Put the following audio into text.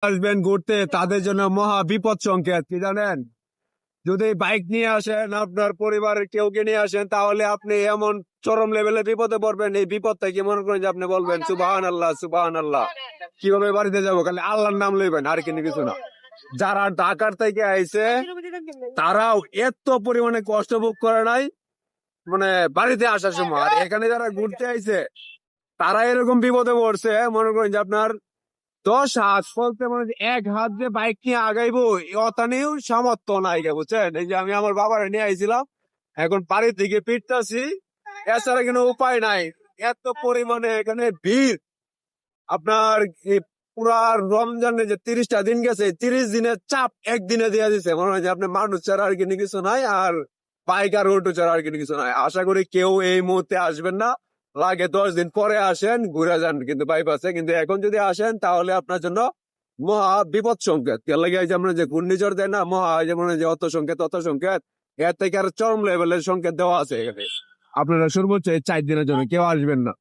আসবেন ঘুরতে তাদের জন্য মহা বিপদ সংকেত কি জানেন? যদি বাইক নিয়ে আসেন আপনার পরিবারের কেউকে নিয়ে আসেন তাহলে আপনি এমন চরম লেভেলে বিপদে পড়বেন। এই বিপদটা কি মনে করেন যে আপনি বলবেন সুবহান আল্লাহ সুবহান আল্লাহ, কিভাবে বাড়িতে যাবো, খালি আল্লাহর নাম লইবেন আর কিন্তু কিছু না। যারা ঢাকার থেকে আইছে তারাও এত পরিমাণে কষ্ট ভোগ করে নাই মানে বাড়িতে আসার সময়, আর এখানে যারা ঘুরতে আইছে তারা এরকম বিপদে পড়ছে মনে করেন যে আপনার 10 হাত বলতে মানে যে এক হাত দিয়ে বাইক নিয়ে আগাইবো অতানেও সামর্থ্য নাই গে, বুঝছেন? এই যে আমি আমার বাবারে নিয়ে আইছিলাম, এখন বাড়ি থেকে ফিরতাছি, এছাড়া কোনো উপায় নাই। এত পরিমাণে এখানে ভিড় আপনার এই পুরা রমজানে যে 30টা দিন গেছে, 30 দিনের চাপ একদিনে দিয়ে দিছে। মনে হয় যে আপনি মানুষ ছাড়া আর কিন্তু কিছু নাই, আর বাইক আর অটো ছাড়া আর কিন্তু কিছু নাই। আশা করি কেউ এই মুহূর্তে আসবেন না, লাগে 10 দিন পরে আসেন ঘুরে যান কিন্তু বাইপাসে। কিন্তু এখন যদি আসেন তাহলে আপনার জন্য মহা বিপদ সংকেত। এর লাগে এই যে আমরা যে ঘূর্ণিঝড় দেয় না মহা, যেমন যে অত সংকেত অত সংকেত, এর থেকে আর চরম লেভেলের সংকেত দেওয়া আছে এখানে। আপনারা সর্বোচ্চ এই 4 দিনের জন্য কেউ আসবেন না।